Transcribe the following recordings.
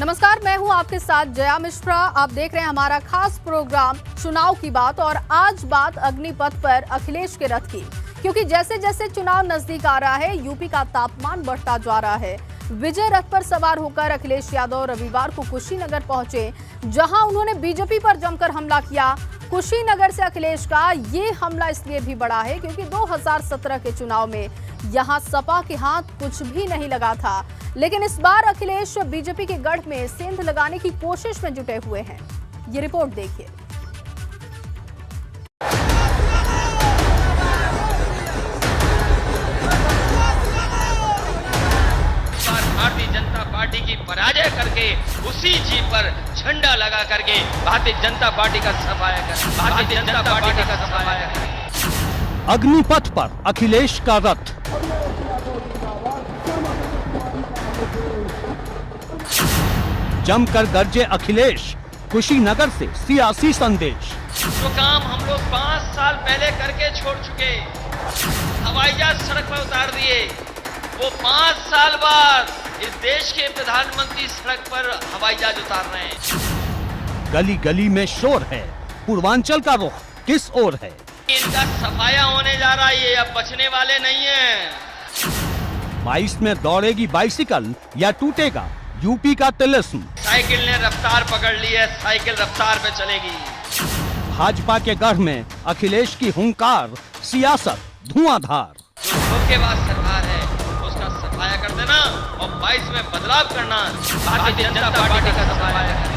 नमस्कार, मैं हूं आपके साथ जया मिश्रा। आप देख रहे हैं हमारा खास प्रोग्राम चुनाव की बात। और आज बात अग्निपथ पर अखिलेश के रथ की, क्योंकि जैसे जैसे चुनाव नजदीक आ रहा है यूपी का तापमान बढ़ता जा रहा है। विजय रथ पर सवार होकर अखिलेश यादव रविवार को कुशीनगर पहुंचे, जहां उन्होंने बीजेपी पर जमकर हमला किया। कुशीनगर से अखिलेश का ये हमला इसलिए भी बड़ा है क्योंकि 2017 के चुनाव में यहां सपा के हाथ कुछ भी नहीं लगा था, लेकिन इस बार अखिलेश बीजेपी के गढ़ में सेंध लगाने की कोशिश में जुटे हुए हैं। ये रिपोर्ट देखिए। भारतीय जनता पार्टी की पराजय करके उसी जीत पर झंडा लगा करके भारतीय जनता पार्टी का सफाया कर भारतीय जनता पार्टी का सफाया कर। अग्निपथ पर अखिलेश का रथ, जमकर गरजे अखिलेश, कुशीनगर से सियासी संदेश। जो काम हम लोग 5 साल पहले करके छोड़ चुके, हवाई जहाज सड़क पर उतार दिए, वो 5 साल बाद इस देश के प्रधानमंत्री सड़क पर हवाई जहाज उतार रहे हैं। गली गली में शोर है, पूर्वांचल का रुख किस ओर है? इनका सफाया होने जा रहा है, ये अब बचने वाले नहीं है। 22 में दौड़ेगी बाइसिकल या टूटेगा यूपी का तिलिस्म? साइकिल ने रफ्तार पकड़ ली है, साइकिल रफ्तार पे चलेगी। भाजपा के गढ़ में अखिलेश की हुंकार, सियासत धुआंधार। जो धोखेबाज सरकार है उसका सफाया कर देना और 22 में बदलाव करना भारतीय जनता पार्टी का सफाया करना।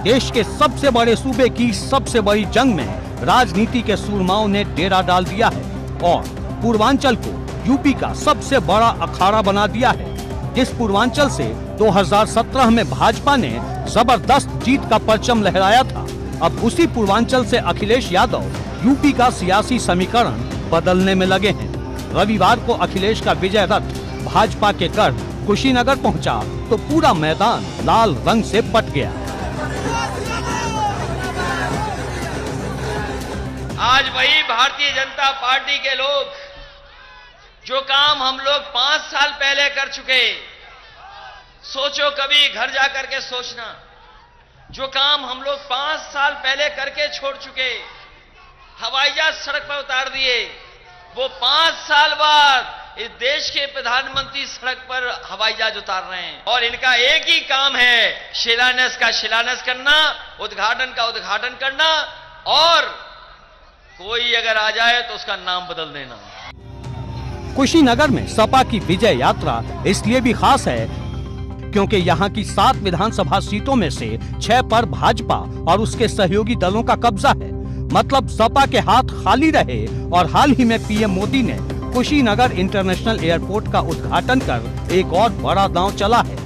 देश के सबसे बड़े सूबे की सबसे बड़ी जंग में राजनीति के सूरमाओं ने डेरा डाल दिया है और पूर्वांचल को यूपी का सबसे बड़ा अखाड़ा बना दिया है। जिस पूर्वांचल से 2017 में भाजपा ने जबरदस्त जीत का परचम लहराया था, अब उसी पूर्वांचल से अखिलेश यादव यूपी का सियासी समीकरण बदलने में लगे हैं। रविवार को अखिलेश का विजय रथ भाजपा के गढ़ कुशीनगर पहुंचा तो पूरा मैदान लाल रंग से पट गया। आज वही भारतीय जनता पार्टी के लोग जो काम हम लोग 5 साल पहले कर चुके, सोचो कभी घर जा करके सोचना, जो काम हम लोग 5 साल पहले करके छोड़ चुके, हवाई जहाज सड़क पर उतार दिए, वो 5 साल बाद इस देश के प्रधानमंत्री सड़क पर हवाई जहाज उतार रहे हैं। और इनका एक ही काम है, शिलान्यास का शिलान्यास करना, उद्घाटन का उद्घाटन करना, और कोई अगर आ जाए तो उसका नाम बदल देना। कुशीनगर में सपा की विजय यात्रा इसलिए भी खास है क्योंकि यहाँ की 7 विधानसभा सीटों में से 6 पर भाजपा और उसके सहयोगी दलों का कब्जा है। मतलब सपा के हाथ खाली रहे और हाल ही में पीएम मोदी ने कुशीनगर इंटरनेशनल एयरपोर्ट का उद्घाटन कर एक और बड़ा दांव चला है।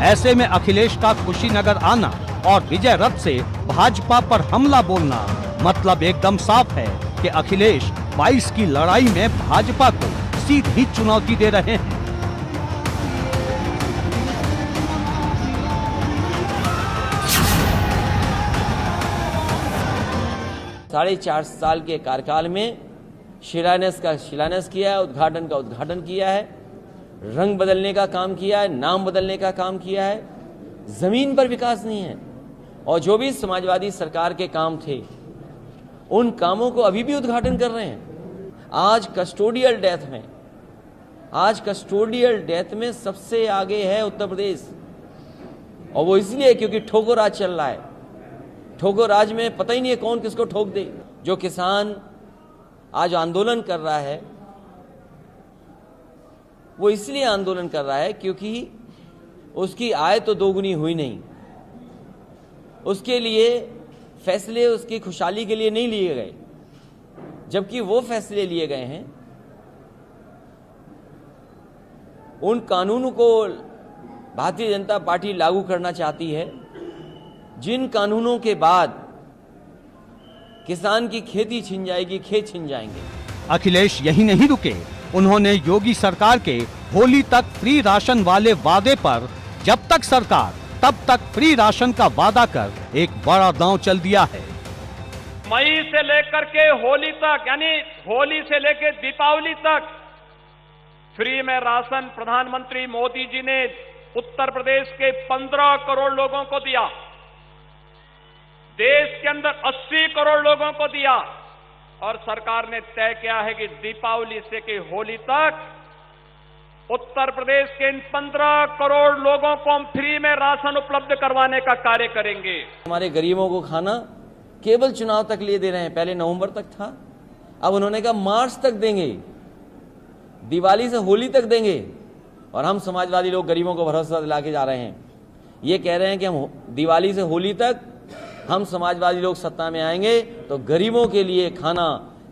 ऐसे में अखिलेश का कुशीनगर आना और विजय रथ से भाजपा पर हमला बोलना मतलब एकदम साफ है कि अखिलेश 22 की लड़ाई में भाजपा को सीधी चुनौती दे रहे हैं। साढ़े 4 साल के कार्यकाल में शिलान्यास का शिलान्यास किया है, उद्घाटन का उद्घाटन किया है, रंग बदलने का काम किया है, नाम बदलने का काम किया है। जमीन पर विकास नहीं है। और जो भी समाजवादी सरकार के काम थे उन कामों को अभी भी उद्घाटन कर रहे हैं। आज कस्टोडियल डेथ में सबसे आगे है उत्तर प्रदेश, और वो इसलिए क्योंकि ठोको राज चल रहा है। ठोको राज में पता ही नहीं है कौन किसको ठोक दे। जो किसान आज आंदोलन कर रहा है वो इसलिए आंदोलन कर रहा है क्योंकि उसकी आय तो दोगुनी हुई नहीं, उसके लिए फैसले उसकी खुशहाली के लिए नहीं लिए गए, जबकि वो फैसले लिए गए हैं उन कानूनों को भारतीय जनता पार्टी लागू करना चाहती है जिन कानूनों के बाद किसान की खेती छिन जाएगी, खेत छिन जाएंगे। अखिलेश यही नहीं रुके, उन्होंने योगी सरकार के होली तक फ्री राशन वाले वादे पर जब तक सरकार तब तक फ्री राशन का वादा कर एक बड़ा दांव चल दिया है। मई से लेकर के होली तक, यानी होली से लेकर दीपावली तक फ्री में राशन प्रधानमंत्री मोदी जी ने उत्तर प्रदेश के 15 करोड़ लोगों को दिया, देश के अंदर 80 करोड़ लोगों को दिया, और सरकार ने तय किया है कि दीपावली से कि होली तक उत्तर प्रदेश के इन 15 करोड़ लोगों को हम फ्री में राशन उपलब्ध करवाने का कार्य करेंगे। हमारे गरीबों को खाना केवल चुनाव तक लिए दे रहे हैं। पहले नवंबर तक था, अब उन्होंने कहा मार्च तक देंगे, दिवाली से होली तक देंगे। और हम समाजवादी लोग गरीबों को भरोसा दिला के जा रहे हैं, ये कह रहे हैं कि हम दिवाली से होली तक हम समाजवादी लोग सत्ता में आएंगे तो गरीबों के लिए खाना,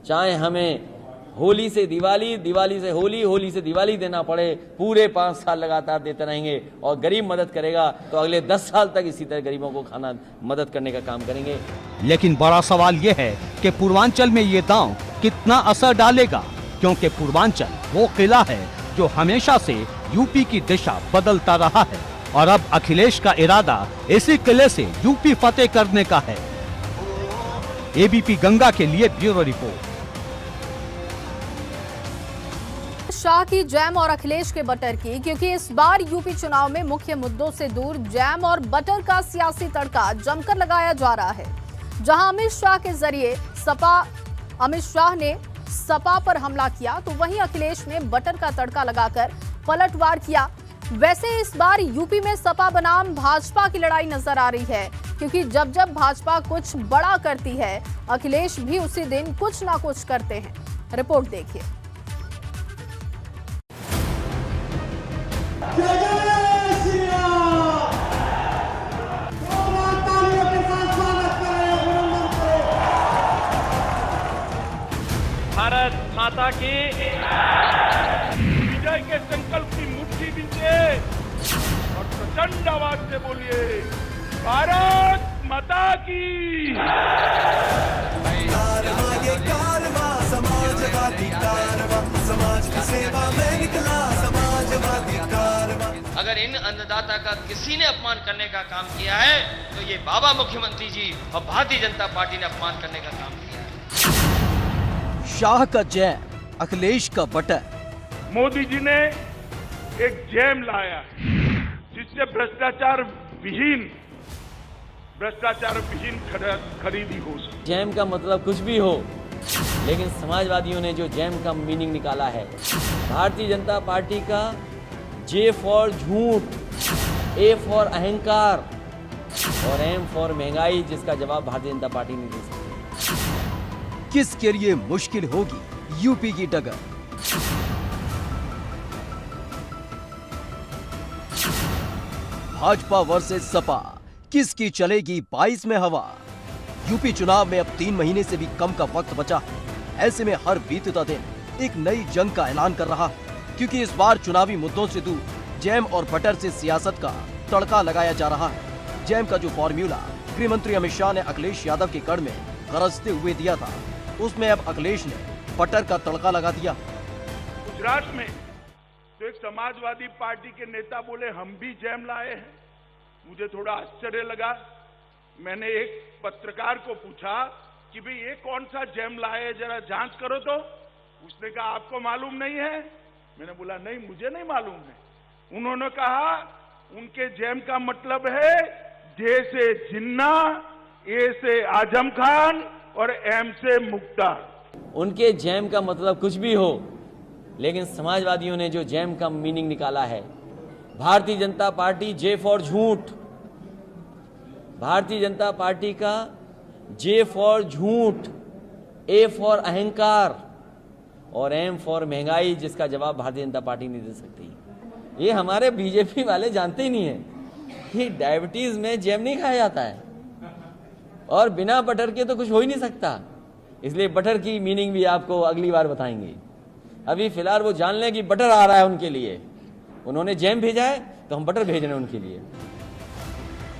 चाहे हमें होली से दिवाली, दिवाली से होली, होली से दिवाली देना पड़े, पूरे 5 साल लगातार देते रहेंगे। और गरीब मदद करेगा तो अगले 10 साल तक इसी तरह गरीबों को खाना मदद करने का काम करेंगे। लेकिन बड़ा सवाल यह है कि पूर्वांचल में ये दांव कितना असर डालेगा, क्योंकि पूर्वांचल वो किला है जो हमेशा से यूपी की दिशा बदलता रहा है और अब अखिलेश का इरादा इसी किले से यूपी फतेह करने का है। एबीपी गंगा के लिए ब्यूरो रिपोर्ट। शाह की जैम और अखिलेश के बटर की, क्योंकि इस बार यूपी चुनाव में मुख्य मुद्दों से दूर जैम और बटर का सियासी तड़का जमकर लगाया जा रहा है। जहां अमित शाह ने सपा पर हमला किया, तो वहीं अखिलेश ने बटर का तड़का लगाकर पलटवार किया। वैसे इस बार यूपी में सपा बनाम भाजपा की लड़ाई नजर आ रही है, क्योंकि जब जब भाजपा कुछ बड़ा करती है, अखिलेश भी उसी दिन कुछ ना कुछ करते हैं। रिपोर्ट देखिए। भारत माता की विजय के संकल्प की मुट्ठी बींचे और प्रचंड आवाज से बोलिए, भारत माता की। समाजवादी कारवां, समाज की सेवा में निकला समाजवादी कारवां। अगर इन अन्नदाता का किसी ने अपमान करने का काम किया है तो ये बाबा मुख्यमंत्री जी और भारतीय जनता पार्टी ने अपमान करने का काम किया है। शाह का जैम, अखिलेश का बटर। मोदी जी ने एक जैम लाया जिससे भ्रष्टाचार विहीन खरीदी हो सके। जैम का मतलब कुछ भी हो, लेकिन समाजवादियों ने जो जैम का मीनिंग निकाला है, भारतीय जनता पार्टी का जे फॉर झूठ, ए फॉर अहंकार और एम फॉर महंगाई, जिसका जवाब भारतीय जनता पार्टी नहीं दे सकती। किसके लिए मुश्किल होगी यूपी की डगर? भाजपा वर्सेस सपा, किसकी चलेगी 22 में हवा? यूपी चुनाव में अब 3 महीने से भी कम का वक्त बचा है। ऐसे में हर बीतता दिन एक नई जंग का ऐलान कर रहा है, क्योंकि इस बार चुनावी मुद्दों से दूर जैम और बटर से सियासत का तड़का लगाया जा रहा है। जैम का जो फॉर्मूला गृह मंत्री अमित शाह ने अखिलेश यादव के कड़ में गरजते हुए दिया था, उसमें अब अखिलेश ने बटर का तड़का लगा दिया। गुजरात में तो एक समाजवादी पार्टी के नेता बोले हम भी जैम लाए हैं। मुझे थोड़ा आश्चर्य लगा। मैंने एक पत्रकार को पूछा कि भाई ये कौन सा जैम लाए, जरा जांच करो तो। उसने कहा आपको मालूम नहीं है? मैंने बोला नहीं, मुझे नहीं मालूम है। उन्होंने कहा उनके जैम का मतलब है जे से जिन्ना, ए से आजम खान और एम से मुक्ता। उनके जैम का मतलब कुछ भी हो, लेकिन समाजवादियों ने जो जैम का मीनिंग निकाला है, Bharatiya Janata party J for झूठ, भारतीय जनता पार्टी का जे फॉर झूठ, ए फॉर अहंकार और एम फॉर महंगाई, जिसका जवाब भारतीय जनता पार्टी नहीं दे सकती। ये हमारे बीजेपी वाले जानते ही नहीं है कि डायबिटीज में जैम नहीं खाया जाता है और बिना बटर के तो कुछ हो ही नहीं सकता। इसलिए बटर की मीनिंग भी आपको अगली बार बताएंगे। अभी फिलहाल वो जान लें कि बटर आ रहा है उनके लिए। उन्होंने जैम भेजा है तो हम बटर भेज रहे हैं उनके लिए।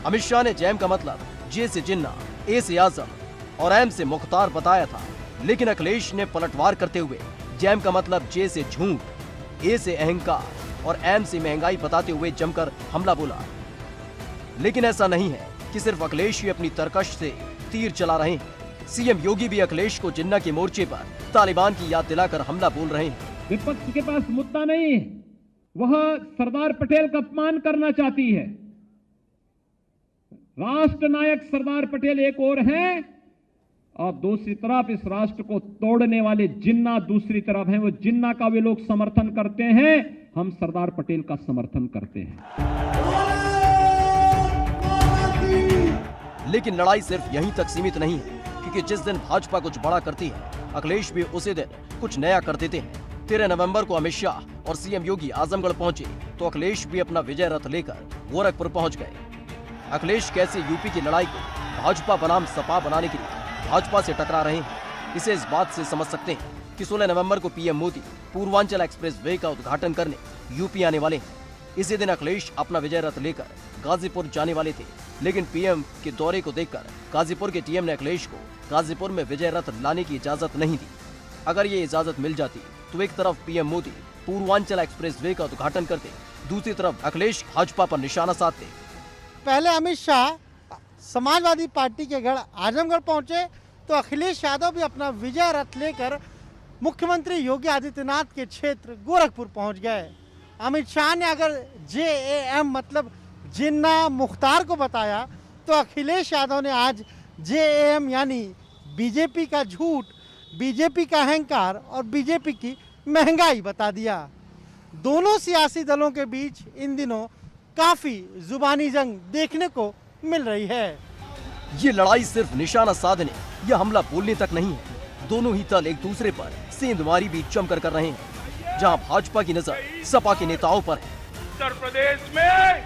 अमित शाह ने जैम का मतलब जे से जिन्ना, ए से आजम और एम से मुख्तार बताया था, लेकिन अखिलेश ने पलटवार करते हुए जैम का मतलब जे से झूठ, ए से अहंकार और एम से महंगाई बताते हुए जमकर हमला बोला। लेकिन ऐसा नहीं है कि सिर्फ अखिलेश ही अपनी तरकश से तीर चला रहे हैं। सीएम योगी भी अखिलेश को जिन्ना के मोर्चे पर तालिबान की याद दिलाकर हमला बोल रहे हैं। विपक्ष के पास मुद्दा नहीं है, वह सरदार पटेल का अपमान करना चाहती है। राष्ट्र नायक सरदार पटेल एक ओर हैं और दूसरी तरफ इस राष्ट्र को तोड़ने वाले जिन्ना दूसरी तरफ हैं। वो जिन्ना का वे लोग समर्थन करते हैं, हम सरदार पटेल का समर्थन करते हैं। लेकिन लड़ाई सिर्फ यहीं तक सीमित नहीं है, क्योंकि जिस दिन भाजपा कुछ बड़ा करती है, अखिलेश भी उसी दिन कुछ नया कर देते हैं। 13 नवंबर को अमित शाह और सीएम योगी आजमगढ़ पहुंचे तो अखिलेश भी अपना विजय रथ लेकर गोरखपुर पहुंच गए। अखिलेश कैसे यूपी की लड़ाई को भाजपा बनाम सपा बनाने के लिए भाजपा से टकरा रहे हैं, इसे इस बात से समझ सकते हैं कि 16 नवंबर को PM Modi Purvanchal express way का उद्घाटन करने यूपी आने वाले हैं। इसी दिन अखिलेश अपना विजय रथ लेकर गाजीपुर जाने वाले थे, लेकिन पीएम के दौरे को देखकर गाजीपुर के टीएम ने अखिलेश को गाजीपुर में विजय रथ लाने की इजाजत नहीं दी। अगर ये इजाजत मिल जाती तो एक तरफ PM Modi Purvanchal express way का उद्घाटन करते, दूसरी तरफ अखिलेश भाजपा पर निशाना साधते। पहले अमित शाह समाजवादी पार्टी के गढ़ आजमगढ़ पहुंचे तो अखिलेश यादव भी अपना विजय रथ लेकर मुख्यमंत्री योगी आदित्यनाथ के क्षेत्र गोरखपुर पहुंच गए। अमित शाह ने अगर JAM मतलब जिन्ना मुख्तार को बताया, तो अखिलेश यादव ने आज JAM यानी बीजेपी का झूठ, बीजेपी का अहंकार और बीजेपी की महंगाई बता दिया। दोनों सियासी दलों के बीच इन दिनों काफी जुबानी जंग देखने को मिल रही है। ये लड़ाई सिर्फ निशाना साधने या हमला बोलने तक नहीं है, दोनों ही दल एक दूसरे पर सेंधमारी भी जमकर कर रहे हैं। जहां भाजपा की नजर सपा के नेताओं पर है, उत्तर प्रदेश में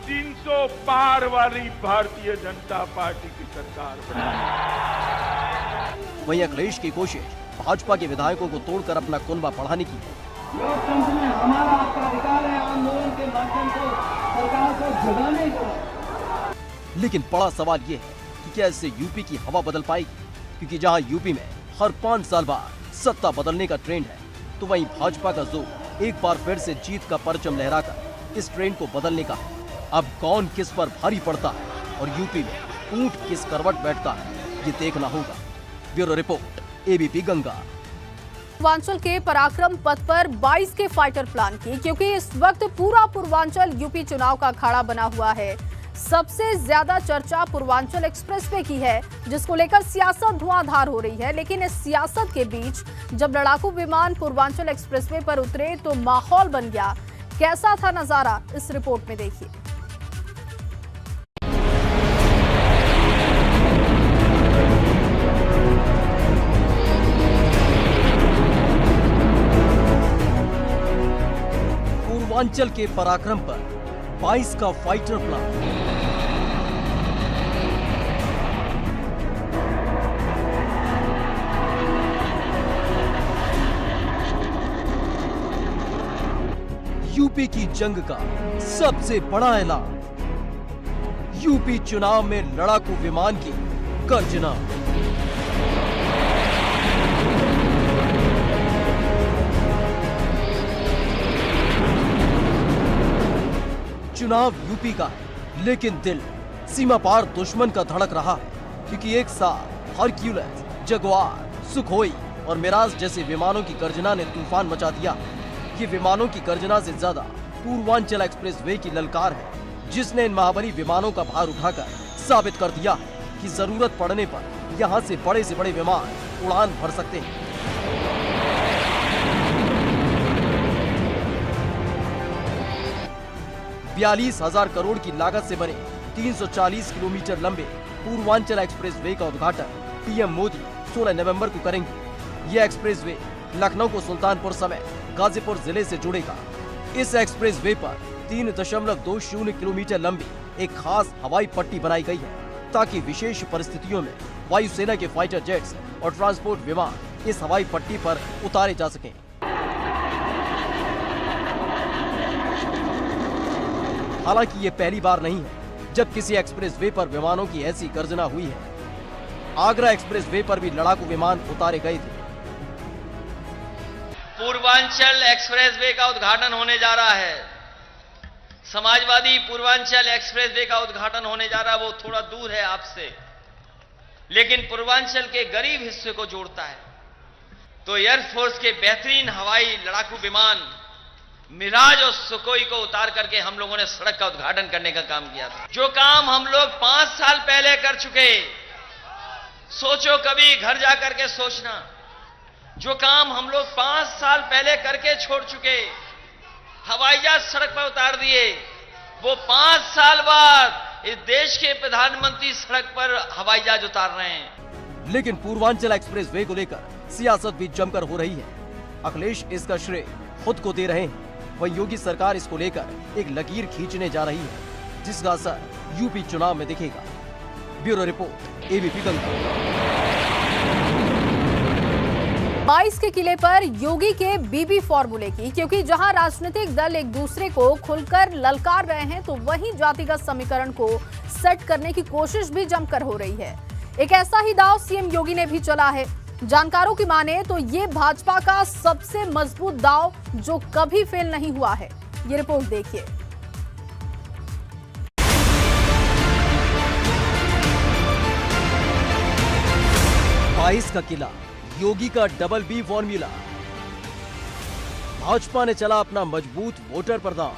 300 पार वाली भारतीय जनता पार्टी की सरकार बनाई। वहीं अखिलेश की कोशिश भाजपा के विधायकों को तोड़कर अपना कुनबा बढ़ाने की है। लोकतंत्र में हमारा आपका अधिकार है आंदोलन के माध्यम से सरकार को झुकाने का। लेकिन बड़ा सवाल ये है कि क्या इससे यूपी की हवा बदल पाएगी, क्योंकि जहां यूपी में हर 5 साल बाद सत्ता बदलने का ट्रेंड है, तो वहीं भाजपा का जोर एक बार फिर से जीत का परचम लहराकर इस ट्रेंड को बदलने का है। अब कौन किस पर भारी पड़ता है और यूपी में ऊंट किस करवट बैठता है, ये देखना होगा। Bureau report, ABP Ganga. Purvanchal के पराक्रम पथ पर 22 के फाइटर प्लान की, क्योंकि इस वक्त पूरा पूर्वांचल यूपी चुनाव का अखाड़ा बना हुआ है। सबसे ज्यादा चर्चा पूर्वांचल एक्सप्रेसवे की है, जिसको लेकर सियासत धुआंधार हो रही है। लेकिन इस सियासत के बीच जब लड़ाकू विमान पूर्वांचल एक्सप्रेसवे पर उतरे तो माहौल बन गया। कैसा था नजारा, इस रिपोर्ट में देखिए। पूर्वांचल के पराक्रम पर 22 का फाइटर प्लान। यूपी की जंग का सबसे बड़ा ऐलान। यूपी चुनाव में लड़ाकू विमान की गर्जना। चुनाव यूपी का है, लेकिन दिल सीमा पार दुश्मन का धड़क रहा है, क्योंकि एक साथ हरक्यूलिस, जगुआर, सुखोई और मिराज जैसे विमानों की गर्जना ने तूफान मचा दिया। ये विमानों की गर्जना से ज्यादा पूर्वांचल एक्सप्रेसवे की ललकार है, जिसने इन महाबली विमानों का भार उठाकर साबित कर दिया कि जरूरत पड़ने पर यहाँ से बड़े विमान उड़ान भर सकते हैं। ₹42,000 करोड़ की लागत से बने 340 किलोमीटर लंबे पूर्वांचल एक्सप्रेसवे का उद्घाटन पीएम मोदी 16 नवंबर को करेंगे। यह एक्सप्रेसवे लखनऊ को सुल्तानपुर समेत गाजीपुर जिले से जुड़ेगा। इस एक्सप्रेसवे पर 3.20 किलोमीटर लंबी एक खास हवाई पट्टी बनाई गई है, ताकि विशेष परिस्थितियों में वायुसेना के फाइटर जेट्स और ट्रांसपोर्ट विमान इस हवाई पट्टी पर उतारे जा सकें। हालांकि ये पहली बार नहीं है जब किसी एक्सप्रेसवे पर विमानों की ऐसी गर्जना हुई है। आगरा एक्सप्रेसवे पर भी लड़ाकू विमान उतारे गए थे। पूर्वांचल एक्सप्रेसवे का उद्घाटन होने जा रहा है। समाजवादी पूर्वांचल एक्सप्रेसवे का उद्घाटन होने जा रहा है। वो थोड़ा दूर है आपसे, लेकिन पूर्वांचल के गरीब हिस्से को जोड़ता है। तो एयरफोर्स के बेहतरीन हवाई लड़ाकू विमान मिराज और सुकोई को उतार करके हम लोगों ने सड़क का उद्घाटन करने का काम किया था। जो काम हम लोग 5 साल पहले कर चुके, सोचो कभी घर जा करके सोचना, जो काम हम लोग 5 साल पहले करके छोड़ चुके, हवाई जहाज सड़क पर उतार दिए, वो 5 साल बाद इस देश के प्रधानमंत्री सड़क पर हवाई जहाज उतार रहे हैं। लेकिन पूर्वांचल एक्सप्रेस वे को लेकर सियासत भी जमकर हो रही है। अखिलेश इसका श्रेय खुद को दे रहे हैं, वहीं योगी सरकार इसको लेकर एक लकीर खींचने जा रही है, जिसका असर यूपी चुनाव में दिखेगा। Bureau report, ABP Ganga. 22 के किले पर योगी के बीबी फॉर्मूले की, क्योंकि जहां राजनीतिक दल एक दूसरे को खुलकर ललकार रहे हैं, तो वहीं जातिगत समीकरण को सेट करने की कोशिश भी जमकर हो रही है। एक ऐसा ही दांव सीएम योगी ने भी चला है। जानकारों की माने तो ये भाजपा का सबसे मजबूत दांव जो कभी फेल नहीं हुआ है। ये रिपोर्ट देखिए। बाईस का किला, योगी का डबल बी फॉर्मूला। भाजपा ने चला अपना मजबूत वोटर पर दांव।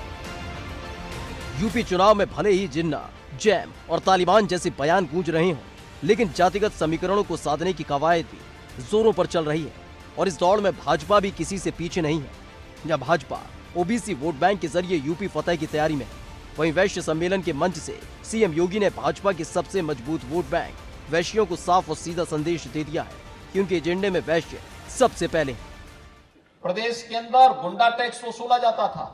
यूपी चुनाव में भले ही जिन्ना, जैम और तालिबान जैसे बयान गूंज रहे हों, लेकिन जातिगत समीकरणों को साधने की कवायद भी जोरों पर चल रही है। और इस दौड़ में भाजपा भी किसी से पीछे नहीं है। जहां भाजपा ओबीसी वोट बैंक के जरिए यूपी फतह की तैयारी में, वहीं वैश्य सम्मेलन के मंच से सीएम योगी ने भाजपा के सबसे मजबूत वोट बैंक वैश्यों को साफ और सीधा संदेश दे दिया है, क्योंकि एजेंडे में वैश्य सबसे पहले। प्रदेश के अंदर गुंडा टैक्स वसूला जाता था,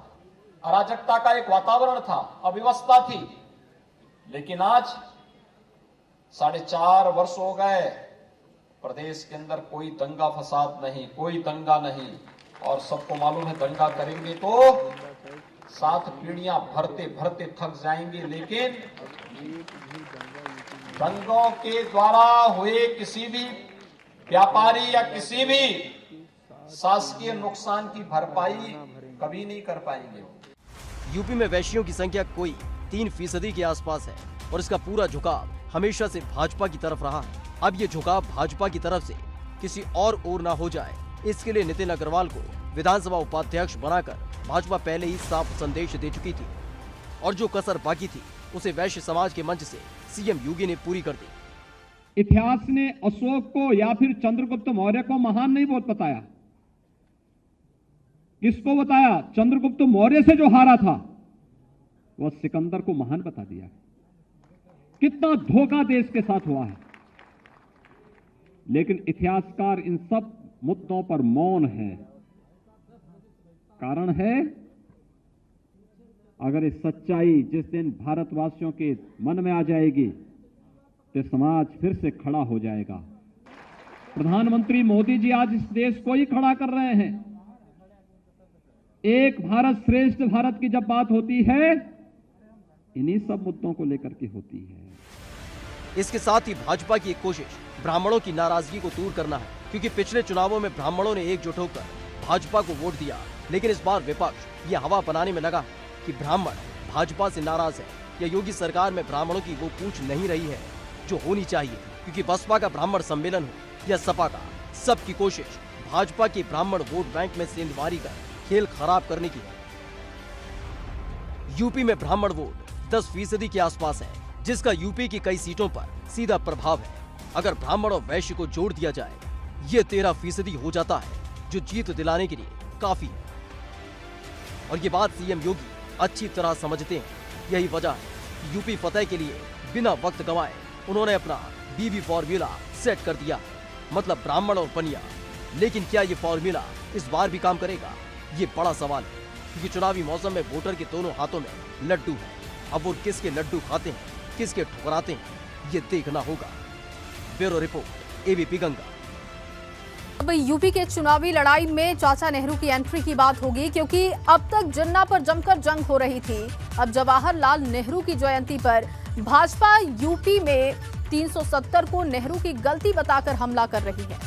अराजकता का एक वातावरण था, अव्यवस्था थी, लेकिन आज 4.5 वर्ष हो गए, प्रदेश के अंदर कोई दंगा फसाद नहीं, कोई दंगा नहीं। और सबको मालूम है दंगा करेंगे तो 7 पीढ़ियां भरते भरते थक जाएंगे, लेकिन दंगों के द्वारा हुए किसी भी व्यापारी या किसी भी शासकीय नुकसान की भरपाई कभी नहीं कर पाएंगे। यूपी में वैश्यों की संख्या कोई 3% के आसपास है और इसका पूरा झुकाव हमेशा से भाजपा की तरफ रहा है। अब ये झुकाव भाजपा की तरफ से किसी और ओर ना हो जाए, इसके लिए नितिन अग्रवाल को विधानसभा उपाध्यक्ष बनाकर भाजपा पहले ही साफ संदेश दे चुकी थी, और जो कसर बाकी थी उसे वैश्य समाज के मंच से सीएम योगी ने पूरी कर दी। इतिहास ने अशोक को या फिर चंद्रगुप्त मौर्य को महान नहीं बहुत बताया। किसको बताया? चंद्रगुप्त मौर्य से जो हारा था वह सिकंदर को महान बता दिया। कितना धोखा देश के साथ हुआ है, लेकिन इतिहासकार इन सब मुद्दों पर मौन है। कारण है, अगर इस सच्चाई जिस दिन भारतवासियों के मन में आ जाएगी तो समाज फिर से खड़ा हो जाएगा। प्रधानमंत्री मोदी जी आज इस देश को ही खड़ा कर रहे हैं। एक भारत श्रेष्ठ भारत की जब बात होती है, इन्हीं सब मुद्दों को लेकर के होती है। इसके साथ ही भाजपा की एक कोशिश ब्राह्मणों की नाराजगी को दूर करना है, क्योंकि पिछले चुनावों में ब्राह्मणों ने एकजुट होकर भाजपा को वोट दिया, लेकिन इस बार विपक्ष ये हवा बनाने में लगा कि ब्राह्मण भाजपा से नाराज है या योगी सरकार में ब्राह्मणों की वो पूछ नहीं रही है जो होनी चाहिए, क्योंकि बसपा का ब्राह्मण सम्मेलन हो या सपा का, सबकी कोशिश भाजपा के ब्राह्मण वोट बैंक में सेंधमारी कर खेल खराब करने की है। यूपी में ब्राह्मण वोट 10% के आसपास है, जिसका यूपी की कई सीटों पर सीधा प्रभाव है। अगर ब्राह्मण और वैश्य को जोड़ दिया जाए, ये 13% हो जाता है, जो जीत दिलाने के लिए काफी है। और ये बात सीएम योगी अच्छी तरह समझते हैं। यही वजह है कि यूपी फतह के लिए बिना वक्त गंवाए उन्होंने अपना बीबी फॉर्मूला सेट कर दिया, मतलब ब्राह्मण और बनिया। लेकिन क्या ये फॉर्मूला इस बार भी काम करेगा? ये बड़ा सवाल है, क्योंकि चुनावी मौसम में वोटर के दोनों हाथों में लड्डू है। अब वो किसके लड्डू खाते हैं, किसके ठुकराते हैं, ये देखना होगा। Bureau report, ABP Ganga. अब यूपी के चुनावी लड़ाई में चाचा नेहरू की एंट्री की बात होगी, क्योंकि अब तक जिन्ना पर जमकर जंग हो रही थी। अब जवाहरलाल नेहरू की जयंती पर भाजपा यूपी में 370 को नेहरू की गलती बताकर हमला कर रही है।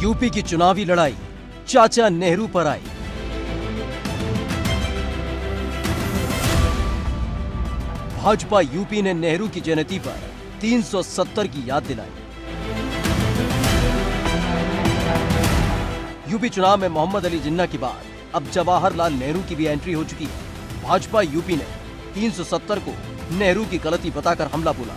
यूपी की चुनावी लड़ाई चाचा नेहरू पर आई। भाजपा यूपी ने नेहरू की जयंती पर 370 की याद दिलाई। यूपी चुनाव में मोहम्मद अली जिन्ना के बाद अब जवाहरलाल नेहरू की भी एंट्री हो चुकी है। भाजपा यूपी ने 370 को नेहरू की गलती बताकर हमला बोला।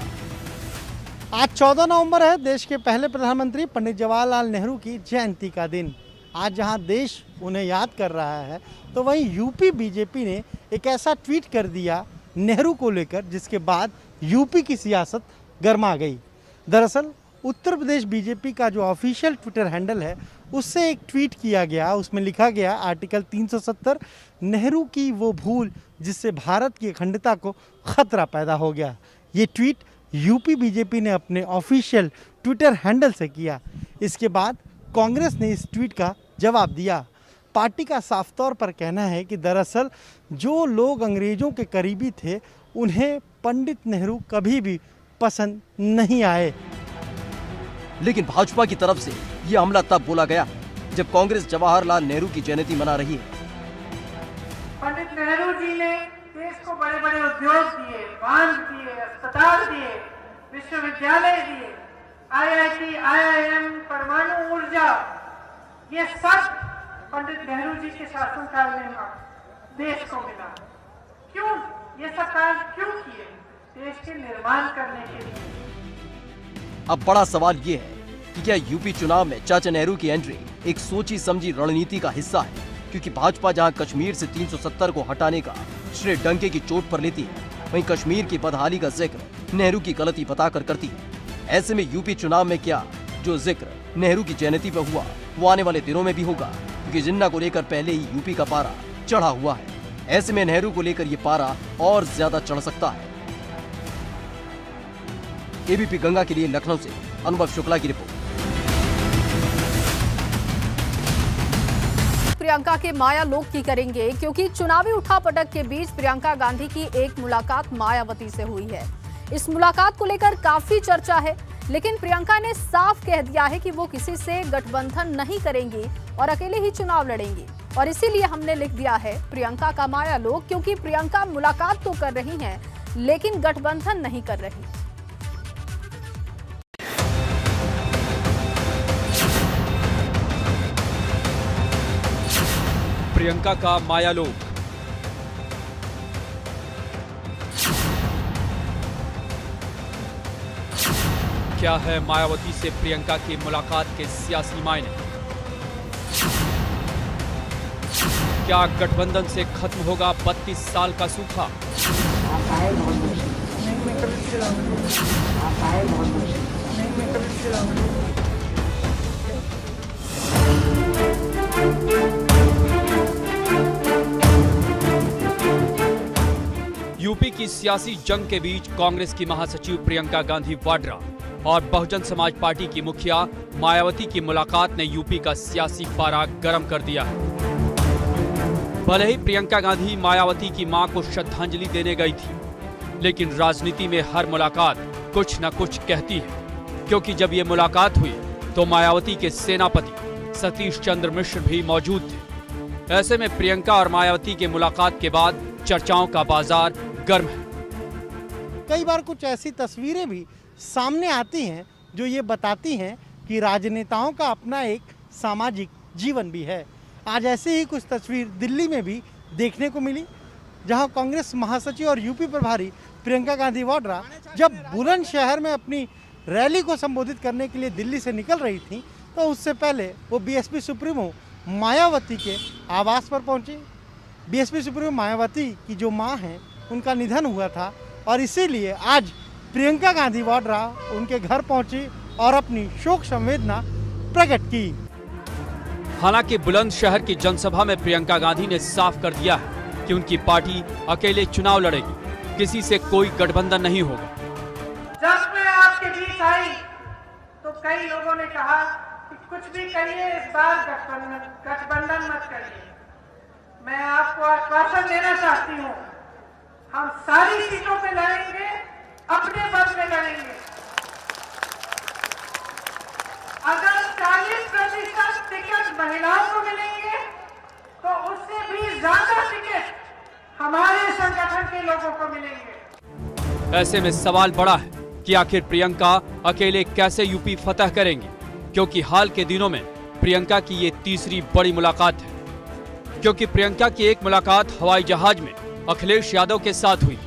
आज 14 नवंबर है, देश के पहले प्रधानमंत्री पंडित जवाहरलाल नेहरू की जयंती का दिन। आज जहां देश उन्हें याद कर रहा है, तो वहीं यूपी बीजेपी ने एक ऐसा ट्वीट कर दिया नेहरू को लेकर, जिसके बाद यूपी की सियासत गर्मा गई। दरअसल उत्तर प्रदेश बीजेपी का जो ऑफिशियल ट्विटर हैंडल है, उससे एक ट्वीट किया गया। उसमें लिखा गया, आर्टिकल 370 नेहरू की वो भूल जिससे भारत की अखंडता को खतरा पैदा हो गया। ये ट्वीट यूपी बीजेपी ने अपने ऑफिशियल ट्विटर हैंडल से किया। इसके बाद कांग्रेस ने इस ट्वीट का जवाब दिया। पार्टी का साफ तौर पर कहना है कि दरअसल जो लोग अंग्रेजों के करीबी थे, उन्हें पंडित नेहरू कभी भी पसंद नहीं आए। लेकिन भाजपा की तरफ से यह हमला तब बोला गया जब कांग्रेस जवाहरलाल नेहरू की जयंती मना रही है। पंडित नेहरू जी ने देश को बड़े बड़े उद्योग दिए, बांध दिए, अस्पताल दिए, विश्वविद्यालय दिए, IIT, IIM, परमाणु ऊर्जा, ये सब पंडित नेहरू जी के शासनकाल में देश को मिला। क्यों ये सब कार्य क्यों किए? देश के निर्माण करने के लिए। अब बड़ा सवाल ये है कि क्या यूपी चुनाव में चाचा नेहरू की एंट्री एक सोची समझी रणनीति का हिस्सा है? क्योंकि भाजपा जहां कश्मीर से 370 को हटाने का श्रेय डंके की चोट पर लेती है, वहीं कश्मीर की बदहाली का जिक्र नेहरू की गलती बताकर करती है। ऐसे में यूपी चुनाव में क्या जो जिक्र नेहरू की जयंती पर हुआ, वो आने वाले दिनों में भी होगा? क्योंकि जिन्ना को लेकर पहले ही यूपी का पारा चढ़ा हुआ है। ऐसे में नेहरू को लेकर ये पारा और ज्यादा चढ़ सकता है। एबीपी गंगा के लिए लखनऊ से अनुभव शुक्ला की रिपोर्ट। प्रियंका के माया लोग की करेंगे, क्योंकि चुनावी उठापटक के बीच प्रियंका गांधी की एक मुलाकात मायावती से हुई है। इस मुलाकात को लेकर काफी चर्चा है, लेकिन प्रियंका ने साफ कह दिया है कि वो किसी से गठबंधन नहीं करेंगी और अकेले ही चुनाव लड़ेंगी। और इसीलिए हमने लिख दिया है प्रियंका का माया लोग, क्योंकि प्रियंका मुलाकात तो कर रही हैं, लेकिन गठबंधन नहीं कर रही। प्रियंका का माया लोग। क्या है मायावती से प्रियंका की मुलाकात के सियासी मायने? क्या गठबंधन से खत्म होगा 32 साल का सूखा? यूपी की सियासी जंग के बीच कांग्रेस की महासचिव प्रियंका गांधी वाड्रा और बहुजन समाज पार्टी की मुखिया मायावती की मुलाकात ने यूपी का सियासी पारा गर्म कर दिया है। भले ही प्रियंका गांधी मायावती की मां को श्रद्धांजलि देने गई थी, लेकिन राजनीति में हर मुलाकात कुछ न कुछ कहती है, क्योंकि जब ये मुलाकात हुई तो मायावती के सेनापति सतीश चंद्र मिश्र भी मौजूद थे। ऐसे में प्रियंका और मायावती के मुलाकात के बाद चर्चाओं का बाजार गर्म है। कई बार कुछ ऐसी तस्वीरें भी सामने आती हैं जो ये बताती हैं कि राजनेताओं का अपना एक सामाजिक जीवन भी है। आज ऐसी ही कुछ तस्वीर दिल्ली में भी देखने को मिली, जहां कांग्रेस महासचिव और यूपी प्रभारी प्रियंका गांधी वाड्रा जब बुलंदशहर में अपनी रैली को संबोधित करने के लिए दिल्ली से निकल रही थी, तो उससे पहले वो बीएसपी सुप्रीमो मायावती के आवास पर पहुंची। बीएसपी सुप्रीमो मायावती की जो मां हैं, उनका निधन हुआ था और इसीलिए आज प्रियंका गांधी वाड्रा उनके घर पहुंची और अपनी शोक संवेदना प्रकट की। हालांकि बुलंदशहर की जनसभा में प्रियंका गांधी ने साफ कर दिया है कि उनकी पार्टी अकेले चुनाव लड़ेगी, किसी से कोई गठबंधन नहीं होगा। जब मैं आपके बीच आई तो कई लोगों ने कहा कि कुछ भी करिए, इस बार गठबंधन मत करिए। मैं आपको आश्वासन देना चाहती हूँ, हम सारी सीटों पे लड़ेंगे, अपने पद में लड़ेंगे। अगर 40% टिकट महिलाओं को मिलेंगे ज्यादा टिकट हमारे संगठन के लोगों को मिलेंगे। ऐसे में सवाल बड़ा है कि आखिर प्रियंका अकेले कैसे यूपी फतह करेंगी, क्योंकि हाल के दिनों में प्रियंका की ये तीसरी बड़ी मुलाकात है। क्योंकि प्रियंका की एक मुलाकात हवाई जहाज में अखिलेश यादव के साथ हुई,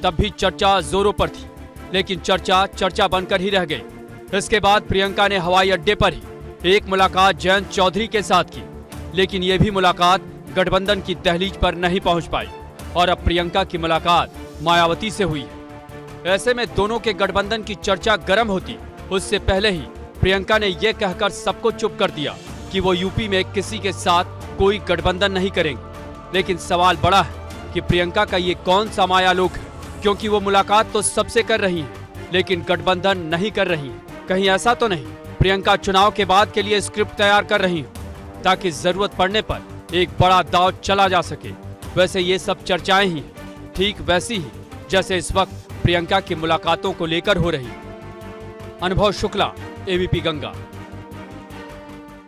तब भी चर्चा जोरों पर थी, लेकिन चर्चा बनकर ही रह गई। इसके बाद प्रियंका ने हवाई अड्डे पर ही एक मुलाकात जयंत चौधरी के साथ की, लेकिन ये भी मुलाकात गठबंधन की दहलीज पर नहीं पहुंच पाई और अब प्रियंका की मुलाकात मायावती से हुई है। ऐसे में दोनों के गठबंधन की चर्चा गर्म होती उससे पहले ही प्रियंका ने यह कहकर सबको चुप कर दिया कि वो यूपी में किसी के साथ कोई गठबंधन नहीं करेंगे। लेकिन सवाल बड़ा है कि प्रियंका का ये कौन सा मायालोक है, क्योंकि वो मुलाकात तो सबसे कर रही हैं, लेकिन गठबंधन नहीं कर रही हैं। कहीं ऐसा तो नहीं प्रियंका चुनाव के बाद के लिए स्क्रिप्ट तैयार कर रही हैं, ताकि जरूरत पड़ने पर एक बड़ा दांव चला जा सके। वैसे ये सब चर्चाएं ही ठीक वैसी ही जैसे इस वक्त प्रियंका की मुलाकातों को लेकर हो रही। अनुभव शुक्ला, एबीपी गंगा।